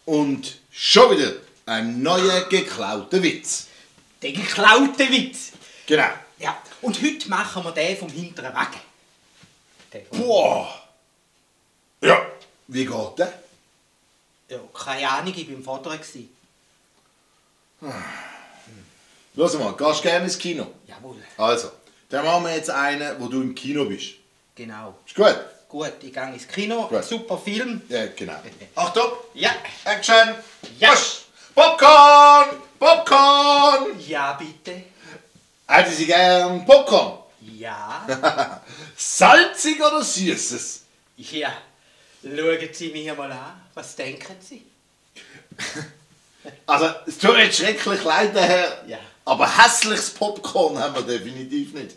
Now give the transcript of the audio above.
Und schon wieder ein neuer geklauter Witz. Der geklaute Witz. Genau. Ja, und heute machen wir den vom hinteren Wagen. Boah! Ja, wie geht der? Ja, keine Ahnung, ich war im Vater. Los mal, gehst du gerne ins Kino? Jawohl. Also, dann machen wir jetzt einen, wo du im Kino bist. Genau. Ist gut? Gut, ich gehe ins Kino. Gut. Super Film. Ja, genau. Achtung! Ja. Action! Ja. Push. Popcorn! Popcorn! Ja, bitte. Hätten Sie gern Popcorn? Ja. Salzig oder süßes? Ja. Schauen Sie mich mal an. Was denken Sie? Also, es tut mir jetzt schrecklich leid, Herr. Ja. Aber hässliches Popcorn haben wir definitiv nicht.